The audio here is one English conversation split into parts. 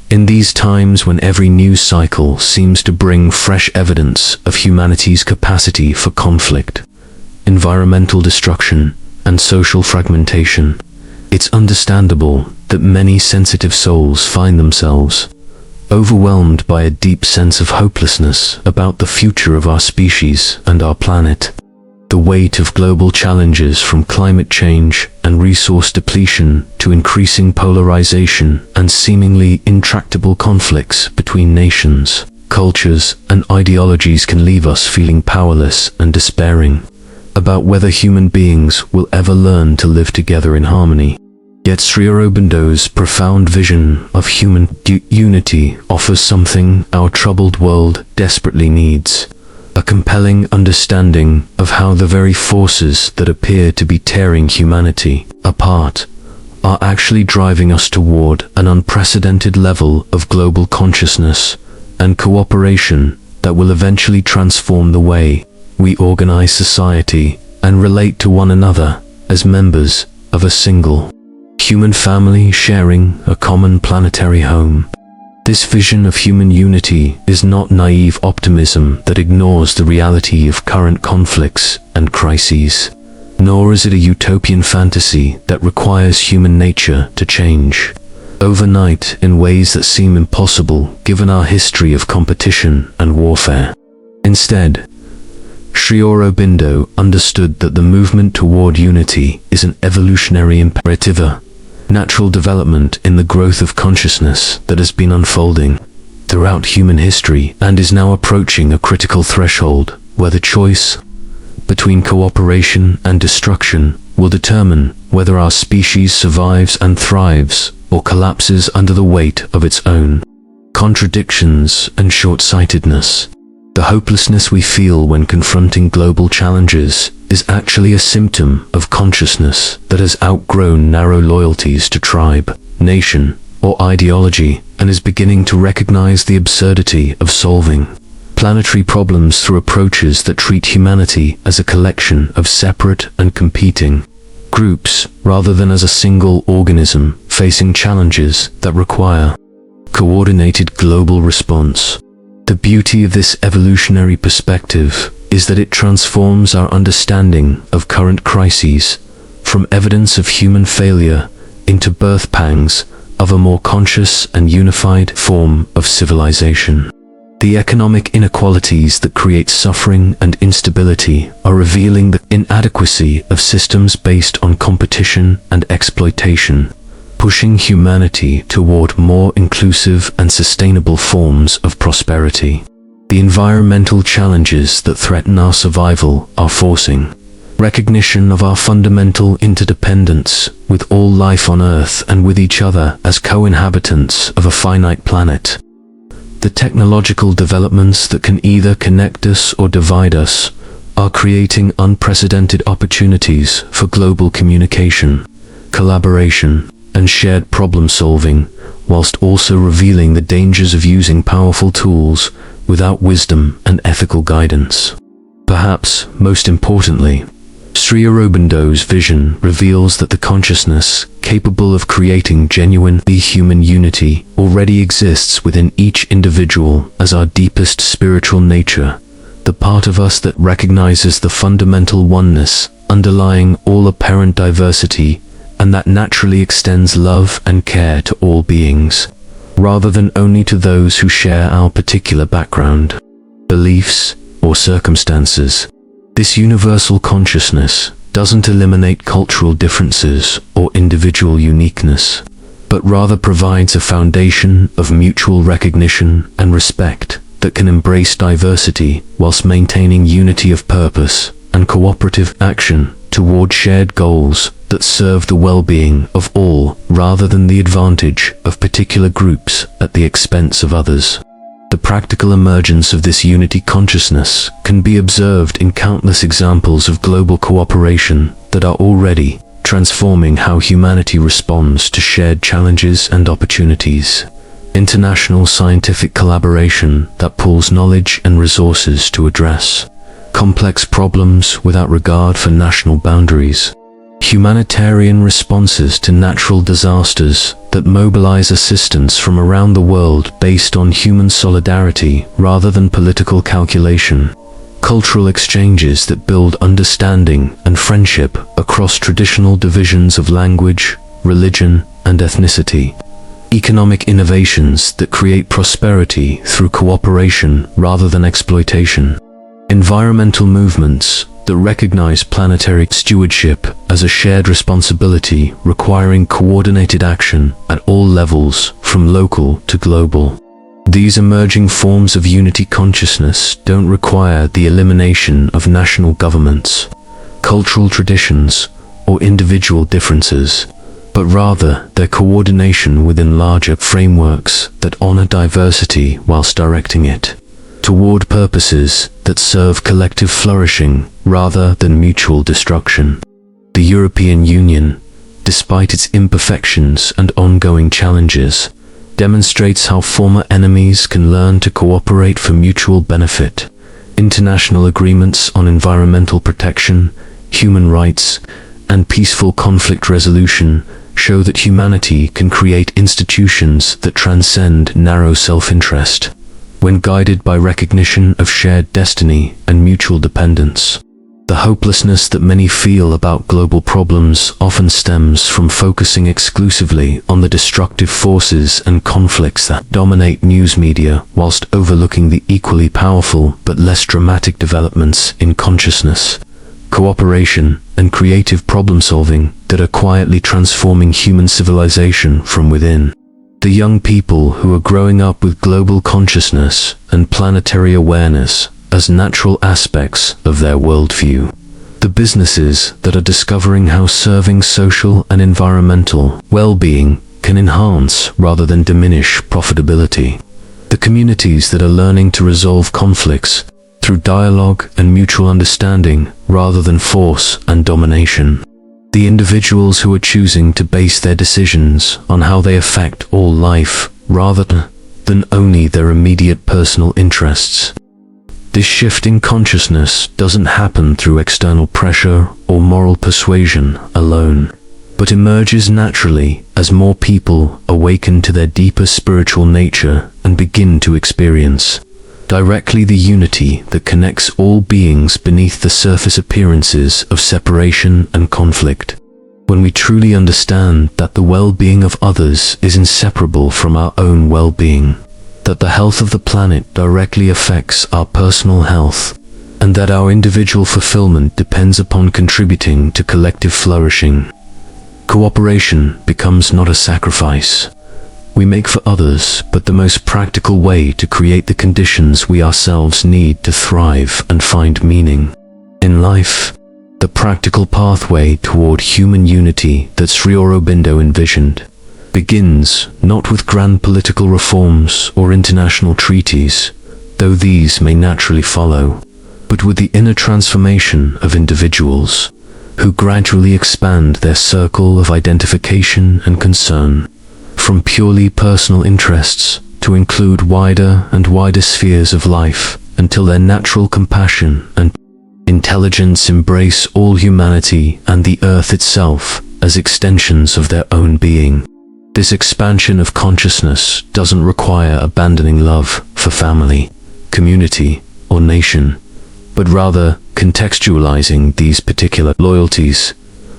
In these times when every news cycle seems to bring fresh evidence of humanity's capacity for conflict, environmental destruction, and social fragmentation, it's understandable that many sensitive souls find themselves overwhelmed by a deep sense of hopelessness about the future of our species and our planet. The weight of global challenges, from climate change and resource depletion to increasing polarization and seemingly intractable conflicts between nations, cultures, and ideologies, can leave us feeling powerless and despairing about whether human beings will ever learn to live together in harmony. Yet Sri Aurobindo's profound vision of human unity offers something our troubled world desperately needs: a compelling understanding of how the very forces that appear to be tearing humanity apart are actually driving us toward an unprecedented level of global consciousness and cooperation that will eventually transform the way we organize society and relate to one another as members of a single human family sharing a common planetary home. This vision of human unity is not naive optimism that ignores the reality of current conflicts and crises, nor is it a utopian fantasy that requires human nature to change overnight in ways that seem impossible given our history of competition and warfare. Instead, Sri Aurobindo understood that the movement toward unity is an evolutionary imperative, a natural development in the growth of consciousness that has been unfolding throughout human history and is now approaching a critical threshold where the choice between cooperation and destruction will determine whether our species survives and thrives or collapses under the weight of its own contradictions and short-sightedness. The hopelessness we feel when confronting global challenges is actually a symptom of consciousness that has outgrown narrow loyalties to tribe, nation, or ideology and is beginning to recognize the absurdity of solving planetary problems through approaches that treat humanity as a collection of separate and competing groups rather than as a single organism facing challenges that require coordinated global response. The beauty of this evolutionary perspective is that it transforms our understanding of current crises from evidence of human failure into birth pangs of a more conscious and unified form of civilization. The economic inequalities that create suffering and instability are revealing the inadequacy of systems based on competition and exploitation, pushing humanity toward more inclusive and sustainable forms of prosperity. The environmental challenges that threaten our survival are forcing recognition of our fundamental interdependence with all life on Earth and with each other as co-inhabitants of a finite planet. The technological developments that can either connect us or divide us are creating unprecedented opportunities for global communication, collaboration, and shared problem-solving, whilst also revealing the dangers of using powerful tools without wisdom and ethical guidance. Perhaps most importantly, Sri Aurobindo's vision reveals that the consciousness capable of creating genuine human unity already exists within each individual as our deepest spiritual nature, the part of us that recognizes the fundamental oneness underlying all apparent diversity and that naturally extends love and care to all beings, rather than only to those who share our particular background, beliefs, or circumstances. This universal consciousness doesn't eliminate cultural differences or individual uniqueness, but rather provides a foundation of mutual recognition and respect that can embrace diversity whilst maintaining unity of purpose and cooperative action toward shared goals that serve the well-being of all rather than the advantage of particular groups at the expense of others. The practical emergence of this unity consciousness can be observed in countless examples of global cooperation that are already transforming how humanity responds to shared challenges and opportunities. International scientific collaboration that pools knowledge and resources to address complex problems without regard for national boundaries. Humanitarian responses to natural disasters that mobilize assistance from around the world based on human solidarity rather than political calculation. Cultural exchanges that build understanding and friendship across traditional divisions of language, religion, and ethnicity. Economic innovations that create prosperity through cooperation rather than exploitation. Environmental movements that recognize planetary stewardship as a shared responsibility requiring coordinated action at all levels, from local to global. These emerging forms of unity consciousness don't require the elimination of national governments, cultural traditions, or individual differences, but rather their coordination within larger frameworks that honor diversity whilst directing it toward purposes that serve collective flourishing rather than mutual destruction. The European Union, despite its imperfections and ongoing challenges, demonstrates how former enemies can learn to cooperate for mutual benefit. International agreements on environmental protection, human rights, and peaceful conflict resolution show that humanity can create institutions that transcend narrow self-interest, when guided by recognition of shared destiny and mutual dependence. The hopelessness that many feel about global problems often stems from focusing exclusively on the destructive forces and conflicts that dominate news media, whilst overlooking the equally powerful but less dramatic developments in consciousness, cooperation, and creative problem-solving that are quietly transforming human civilization from within. The young people who are growing up with global consciousness and planetary awareness as natural aspects of their worldview. The businesses that are discovering how serving social and environmental well-being can enhance rather than diminish profitability. The communities that are learning to resolve conflicts through dialogue and mutual understanding rather than force and domination. The individuals who are choosing to base their decisions on how they affect all life rather than only their immediate personal interests. This shift in consciousness doesn't happen through external pressure or moral persuasion alone, but emerges naturally as more people awaken to their deeper spiritual nature and begin to experience directly the unity that connects all beings beneath the surface appearances of separation and conflict. When we truly understand that the well-being of others is inseparable from our own well-being, that the health of the planet directly affects our personal health, and that our individual fulfillment depends upon contributing to collective flourishing, cooperation becomes not a sacrifice we make for others, but the most practical way to create the conditions we ourselves need to thrive and find meaning in life. The practical pathway toward human unity that Sri Aurobindo envisioned begins not with grand political reforms or international treaties, though these may naturally follow, but with the inner transformation of individuals who gradually expand their circle of identification and concern from purely personal interests to include wider and wider spheres of life, until their natural compassion and intelligence embrace all humanity and the earth itself as extensions of their own being. This expansion of consciousness doesn't require abandoning love for family, community, or nation, but rather contextualizing these particular loyalties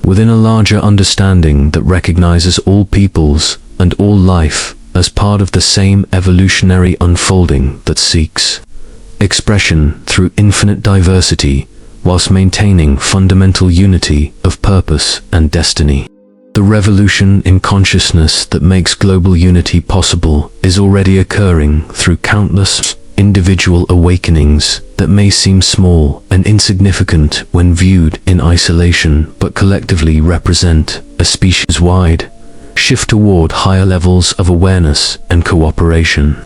within a larger understanding that recognizes all peoples and all life as part of the same evolutionary unfolding that seeks expression through infinite diversity whilst maintaining fundamental unity of purpose and destiny. The revolution in consciousness that makes global unity possible is already occurring through countless individual awakenings that may seem small and insignificant when viewed in isolation, but collectively represent a species-wide shift toward higher levels of awareness and cooperation.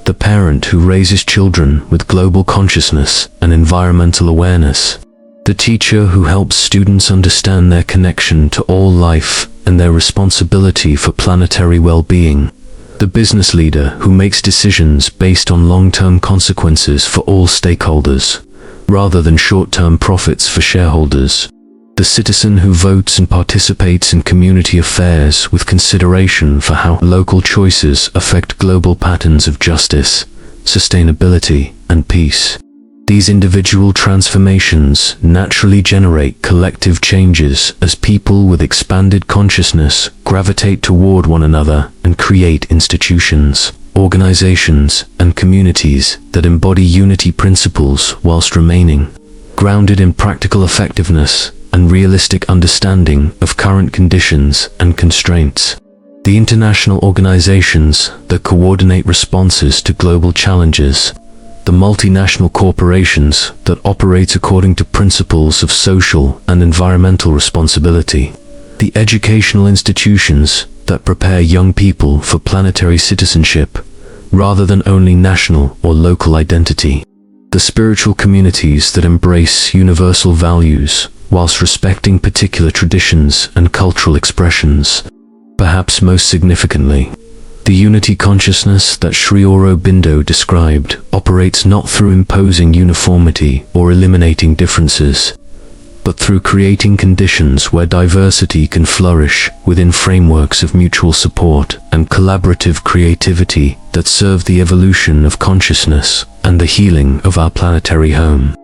The parent who raises children with global consciousness and environmental awareness. The teacher who helps students understand their connection to all life and their responsibility for planetary well-being. The business leader who makes decisions based on long-term consequences for all stakeholders, rather than short-term profits for shareholders. The citizen who votes and participates in community affairs with consideration for how local choices affect global patterns of justice, sustainability, and peace. These individual transformations naturally generate collective changes as people with expanded consciousness gravitate toward one another and create institutions, organizations, and communities that embody unity principles whilst remaining grounded in practical effectiveness and realistic understanding of current conditions and constraints. The international organizations that coordinate responses to global challenges, the multinational corporations that operate according to principles of social and environmental responsibility, the educational institutions that prepare young people for planetary citizenship rather than only national or local identity, the spiritual communities that embrace universal values whilst respecting particular traditions and cultural expressions. Perhaps most significantly, the unity consciousness that Sri Aurobindo described operates not through imposing uniformity or eliminating differences, but through creating conditions where diversity can flourish within frameworks of mutual support and collaborative creativity that serve the evolution of consciousness and the healing of our planetary home.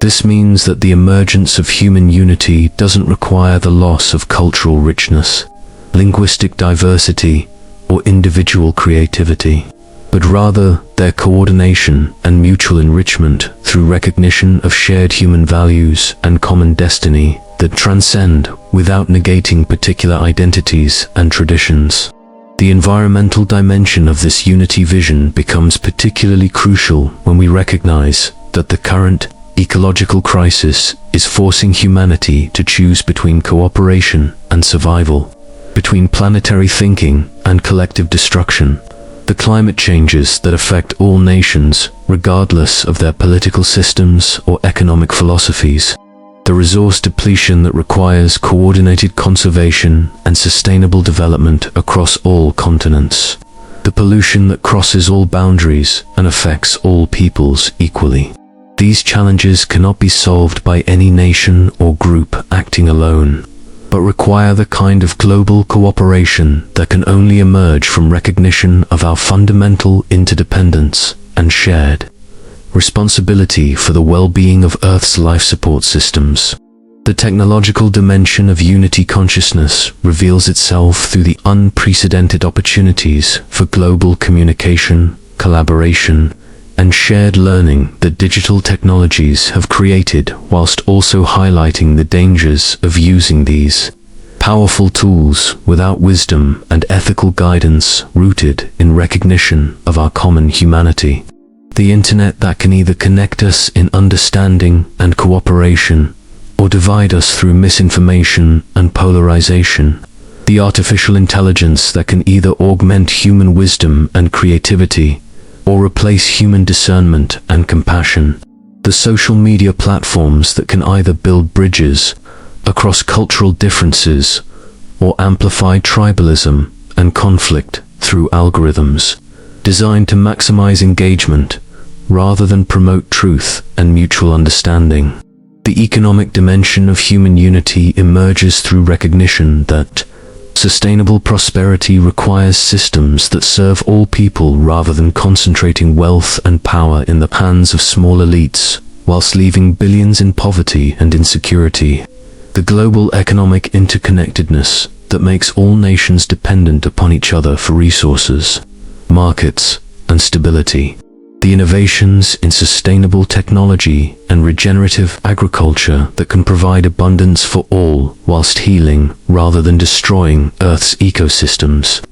This means that the emergence of human unity doesn't require the loss of cultural richness, linguistic diversity, or individual creativity, but rather their coordination and mutual enrichment through recognition of shared human values and common destiny that transcend without negating particular identities and traditions. The environmental dimension of this unity vision becomes particularly crucial when we recognize that the current ecological crisis is forcing humanity to choose between cooperation and survival, between planetary thinking and collective destruction. The climate changes that affect all nations, regardless of their political systems or economic philosophies. The resource depletion that requires coordinated conservation and sustainable development across all continents. The pollution that crosses all boundaries and affects all peoples equally. These challenges cannot be solved by any nation or group acting alone, but require the kind of global cooperation that can only emerge from recognition of our fundamental interdependence and shared responsibility for the well-being of Earth's life support systems. The technological dimension of unity consciousness reveals itself through the unprecedented opportunities for global communication, collaboration, and shared learning that digital technologies have created, whilst also highlighting the dangers of using these powerful tools without wisdom and ethical guidance rooted in recognition of our common humanity. The internet that can either connect us in understanding and cooperation, or divide us through misinformation and polarization. The artificial intelligence that can either augment human wisdom and creativity, or replace human discernment and compassion. The social media platforms that can either build bridges across cultural differences or amplify tribalism and conflict through algorithms designed to maximize engagement rather than promote truth and mutual understanding. The economic dimension of human unity emerges through recognition that sustainable prosperity requires systems that serve all people rather than concentrating wealth and power in the hands of small elites, whilst leaving billions in poverty and insecurity. The global economic interconnectedness that makes all nations dependent upon each other for resources, markets, and stability. The innovations in sustainable technology and regenerative agriculture that can provide abundance for all whilst healing rather than destroying Earth's ecosystems.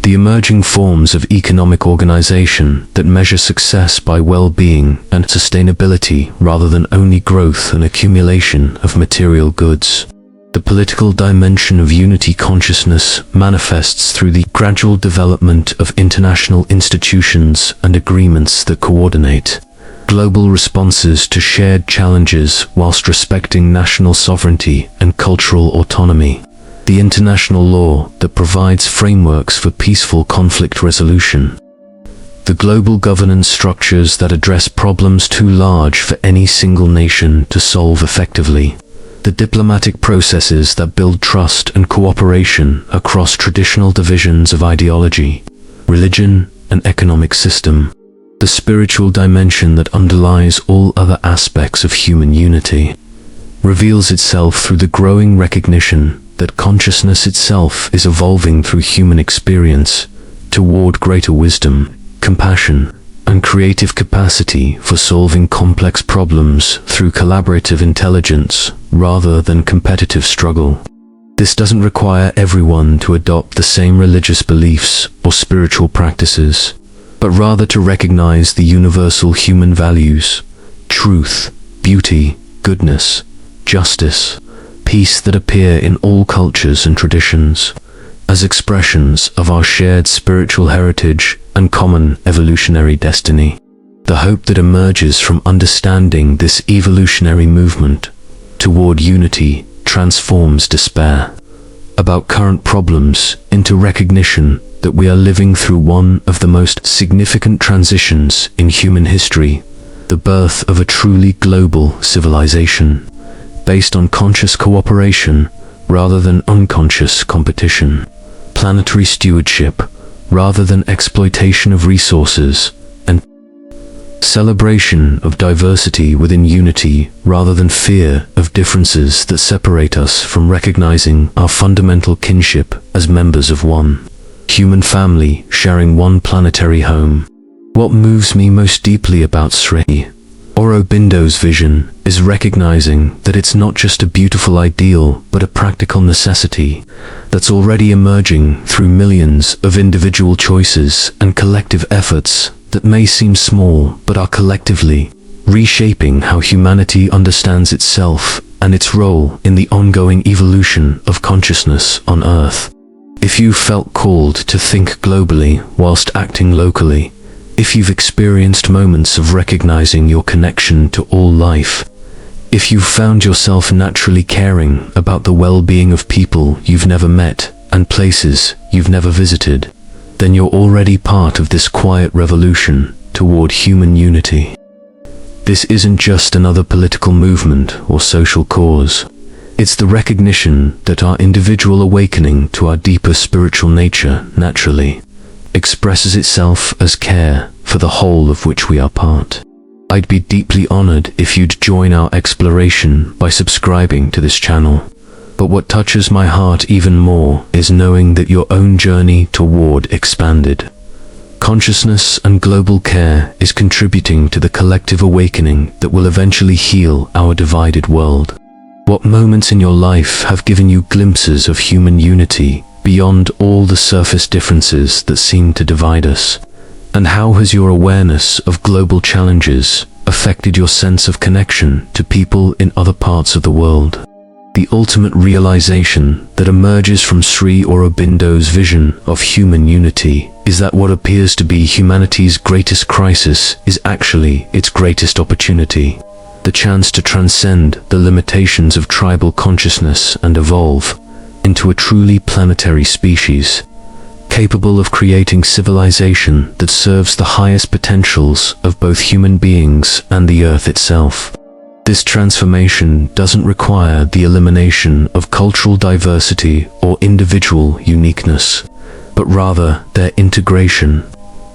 The emerging forms of economic organization that measure success by well-being and sustainability rather than only growth and accumulation of material goods. The political dimension of unity consciousness manifests through the gradual development of international institutions and agreements that coordinate global responses to shared challenges whilst respecting national sovereignty and cultural autonomy. The international law that provides frameworks for peaceful conflict resolution. The global governance structures that address problems too large for any single nation to solve effectively. the diplomatic processes that build trust and cooperation across traditional divisions of ideology, religion, and economic system, the spiritual dimension that underlies all other aspects of human unity, reveals itself through the growing recognition that consciousness itself is evolving through human experience toward greater wisdom, compassion, and creative capacity for solving complex problems through collaborative intelligence rather than competitive struggle. This doesn't require everyone to adopt the same religious beliefs or spiritual practices, but rather to recognize the universal human values, truth, beauty, goodness, justice, peace that appear in all cultures and traditions, as expressions of our shared spiritual heritage and common evolutionary destiny. The hope that emerges from understanding this evolutionary movement toward unity transforms despair about current problems into recognition that we are living through one of the most significant transitions in human history, the birth of a truly global civilization, based on conscious cooperation rather than unconscious competition, planetary stewardship rather than exploitation of resources, and celebration of diversity within unity rather than fear of differences that separate us, from recognizing our fundamental kinship as members of one human family sharing one planetary home. What moves me most deeply about Sri Aurobindo's vision is recognizing that it's not just a beautiful ideal but a practical necessity that's already emerging through millions of individual choices and collective efforts that may seem small but are collectively reshaping how humanity understands itself and its role in the ongoing evolution of consciousness on Earth. If you felt called to think globally whilst acting locally, if you've experienced moments of recognizing your connection to all life, if you've found yourself naturally caring about the well-being of people you've never met and places you've never visited, then you're already part of this quiet revolution toward human unity. This isn't just another political movement or social cause. It's the recognition that our individual awakening to our deeper spiritual nature naturally expresses itself as care for the whole of which we are part. I'd be deeply honored if you'd join our exploration by subscribing to this channel. But what touches my heart even more is knowing that your own journey toward expanded consciousness and global care is contributing to the collective awakening that will eventually heal our divided world. What moments in your life have given you glimpses of human unity beyond all the surface differences that seem to divide us? And how has your awareness of global challenges affected your sense of connection to people in other parts of the world? The ultimate realization that emerges from Sri Aurobindo's vision of human unity is that what appears to be humanity's greatest crisis is actually its greatest opportunity. The chance to transcend the limitations of tribal consciousness and evolve into a truly planetary species, capable of creating civilization that serves the highest potentials of both human beings and the Earth itself. This transformation doesn't require the elimination of cultural diversity or individual uniqueness, but rather their integration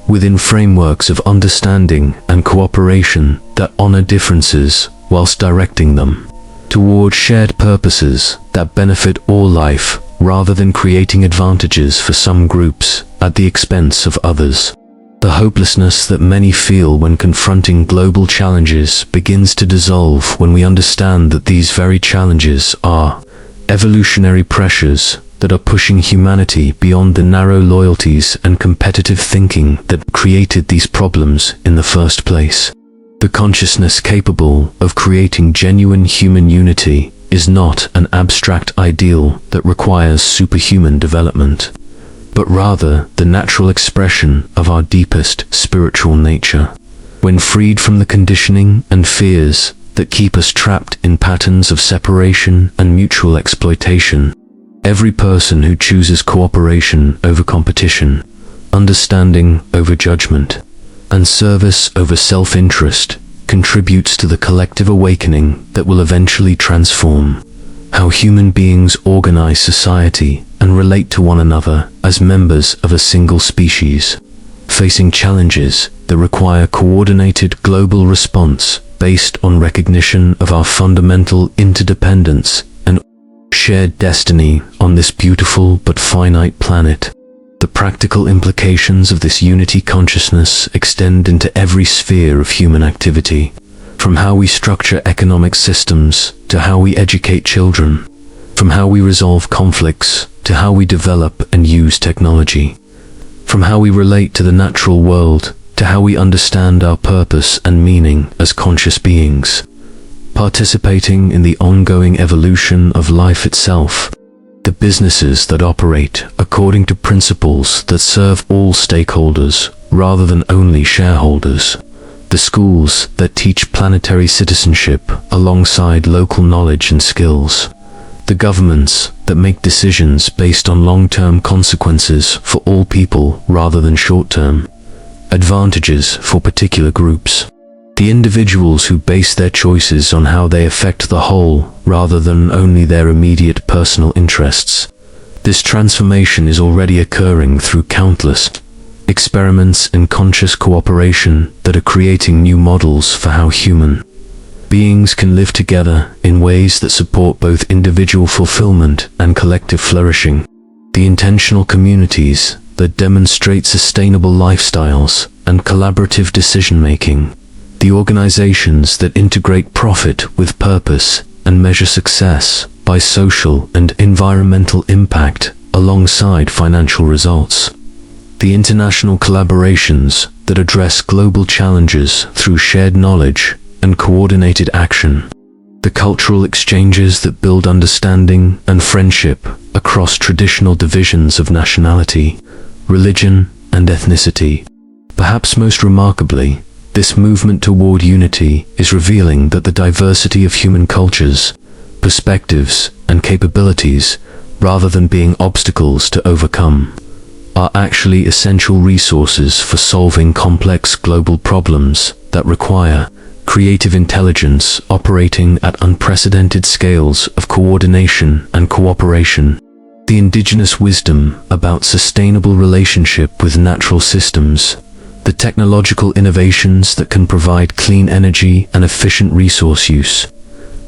within frameworks of understanding and cooperation that honor differences whilst directing them toward shared purposes that benefit all life, rather than creating advantages for some groups at the expense of others. The hopelessness that many feel when confronting global challenges begins to dissolve when we understand that these very challenges are evolutionary pressures that are pushing humanity beyond the narrow loyalties and competitive thinking that created these problems in the first place. The consciousness capable of creating genuine human unity is not an abstract ideal that requires superhuman development, but rather the natural expression of our deepest spiritual nature. When freed from the conditioning and fears that keep us trapped in patterns of separation and mutual exploitation, every person who chooses cooperation over competition, understanding over judgment, and service over self-interest contributes to the collective awakening that will eventually transform how human beings organize society and relate to one another as members of a single species, facing challenges that require coordinated global response based on recognition of our fundamental interdependence and shared destiny on this beautiful but finite planet. The practical implications of this unity consciousness extend into every sphere of human activity, from how we structure economic systems to how we educate children, from how we resolve conflicts to how we develop and use technology, from how we relate to the natural world to how we understand our purpose and meaning as conscious beings, participating in the ongoing evolution of life itself. The businesses that operate according to principles that serve all stakeholders rather than only shareholders. The schools that teach planetary citizenship alongside local knowledge and skills. The governments that make decisions based on long-term consequences for all people rather than short-term advantages for particular groups. The individuals who base their choices on how they affect the whole rather than only their immediate personal interests. This transformation is already occurring through countless experiments in conscious cooperation that are creating new models for how human beings can live together in ways that support both individual fulfillment and collective flourishing. The intentional communities that demonstrate sustainable lifestyles and collaborative decision-making. The organizations that integrate profit with purpose and measure success by social and environmental impact alongside financial results. The international collaborations that address global challenges through shared knowledge and coordinated action. The cultural exchanges that build understanding and friendship across traditional divisions of nationality, religion, and ethnicity. Perhaps most remarkably, this movement toward unity is revealing that the diversity of human cultures, perspectives, and capabilities, rather than being obstacles to overcome, are actually essential resources for solving complex global problems that require creative intelligence operating at unprecedented scales of coordination and cooperation. The indigenous wisdom about sustainable relationship with natural systems, the technological innovations that can provide clean energy and efficient resource use,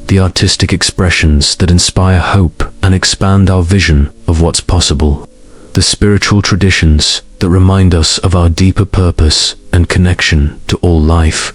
the artistic expressions that inspire hope and expand our vision of what's possible, the spiritual traditions that remind us of our deeper purpose and connection to all life,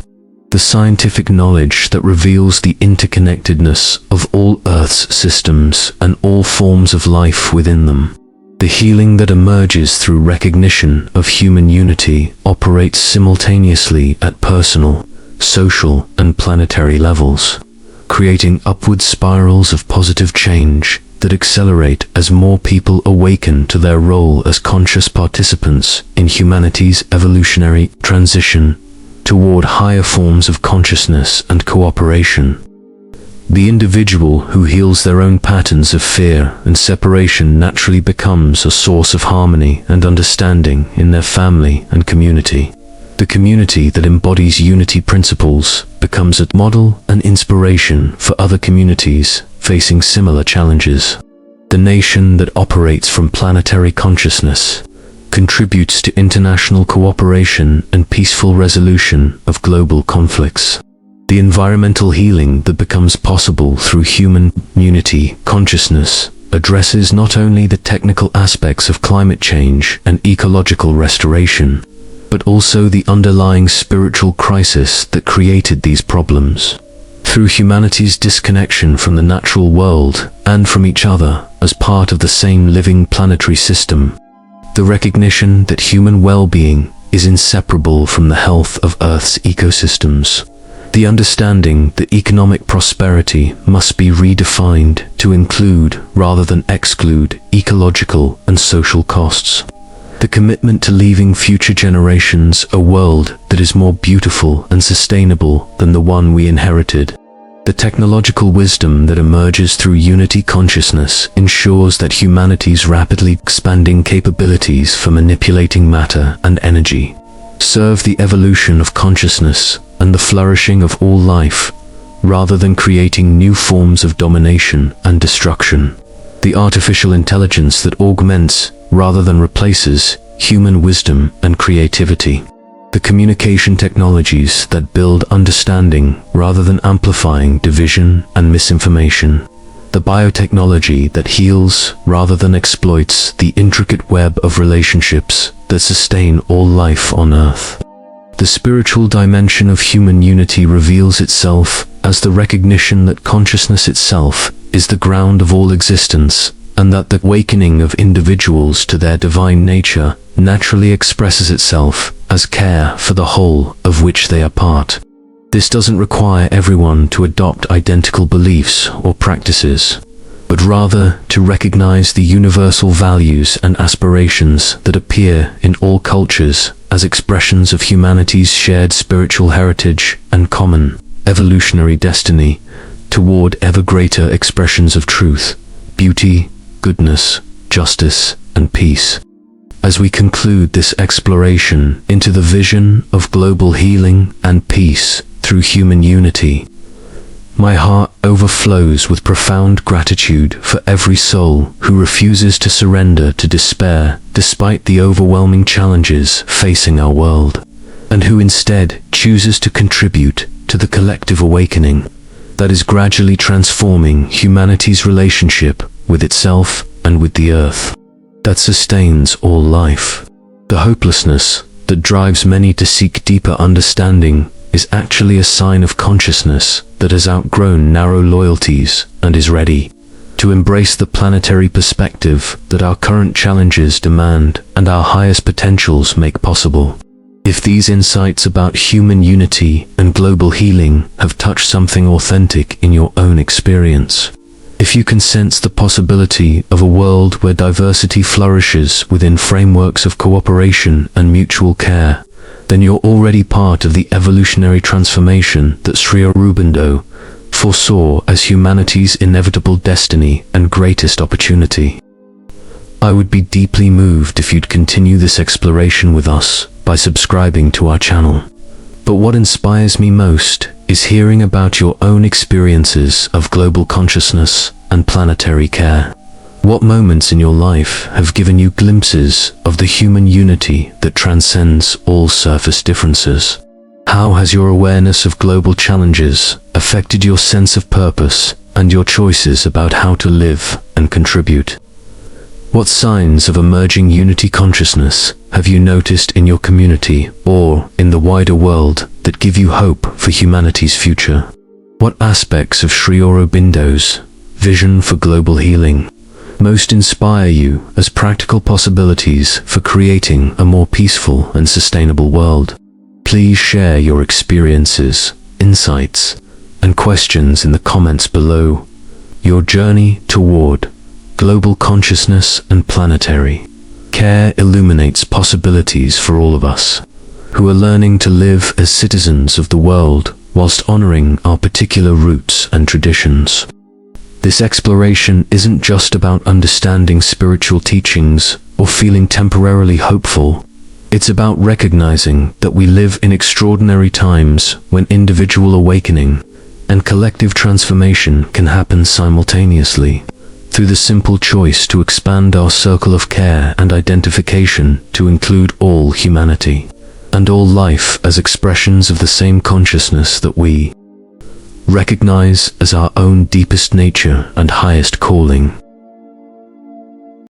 the scientific knowledge that reveals the interconnectedness of all Earth's systems and all forms of life within them. The healing that emerges through recognition of human unity operates simultaneously at personal, social, and planetary levels, creating upward spirals of positive change that accelerate as more people awaken to their role as conscious participants in humanity's evolutionary transition toward higher forms of consciousness and cooperation. The individual who heals their own patterns of fear and separation naturally becomes a source of harmony and understanding in their family and community. The community that embodies unity principles becomes a model and inspiration for other communities facing similar challenges. The nation that operates from planetary consciousness contributes to international cooperation and peaceful resolution of global conflicts. The environmental healing that becomes possible through human unity consciousness addresses not only the technical aspects of climate change and ecological restoration, but also the underlying spiritual crisis that created these problems. Through humanity's disconnection from the natural world and from each other as part of the same living planetary system, the recognition that human well-being is inseparable from the health of Earth's ecosystems, the understanding that economic prosperity must be redefined to include rather than exclude ecological and social costs, the commitment to leaving future generations a world that is more beautiful and sustainable than the one we inherited. The technological wisdom that emerges through unity consciousness ensures that humanity's rapidly expanding capabilities for manipulating matter and energy serve the evolution of consciousness and the flourishing of all life, rather than creating new forms of domination and destruction. The artificial intelligence that augments, rather than replaces, human wisdom and creativity. The communication technologies that build understanding rather than amplifying division and misinformation. The biotechnology that heals rather than exploits the intricate web of relationships that sustain all life on Earth. The spiritual dimension of human unity reveals itself as the recognition that consciousness itself is the ground of all existence, and that the awakening of individuals to their divine nature naturally expresses itself as care for the whole of which they are part. This doesn't require everyone to adopt identical beliefs or practices, but rather to recognize the universal values and aspirations that appear in all cultures as expressions of humanity's shared spiritual heritage and common evolutionary destiny toward ever greater expressions of truth, beauty, goodness, justice, and peace. As we conclude this exploration into the vision of global healing and peace through human unity, my heart overflows with profound gratitude for every soul who refuses to surrender to despair despite the overwhelming challenges facing our world, and who instead chooses to contribute to the collective awakening that is gradually transforming humanity's relationship with itself and with the earth that sustains all life. The hopelessness that drives many to seek deeper understanding is actually a sign of consciousness that has outgrown narrow loyalties and is ready to embrace the planetary perspective that our current challenges demand and our highest potentials make possible. If these insights about human unity and global healing have touched something authentic in your own experience, if you can sense the possibility of a world where diversity flourishes within frameworks of cooperation and mutual care, then you're already part of the evolutionary transformation that Sri Aurobindo foresaw as humanity's inevitable destiny and greatest opportunity. I would be deeply moved if you'd continue this exploration with us by subscribing to our channel. But what inspires me most is hearing about your own experiences of global consciousness and planetary care. What moments in your life have given you glimpses of the human unity that transcends all surface differences? How has your awareness of global challenges affected your sense of purpose and your choices about how to live and contribute? What signs of emerging unity consciousness have you noticed in your community or in the wider world that give you hope for humanity's future? What aspects of Sri Aurobindo's vision for global healing most inspire you as practical possibilities for creating a more peaceful and sustainable world? Please share your experiences, insights, and questions in the comments below. Your journey toward global consciousness and planetary care illuminates possibilities for all of us who are learning to live as citizens of the world whilst honoring our particular roots and traditions. This exploration isn't just about understanding spiritual teachings or feeling temporarily hopeful. It's about recognizing that we live in extraordinary times when individual awakening and collective transformation can happen simultaneously, through the simple choice to expand our circle of care and identification to include all humanity and all life as expressions of the same consciousness that we recognize as our own deepest nature and highest calling.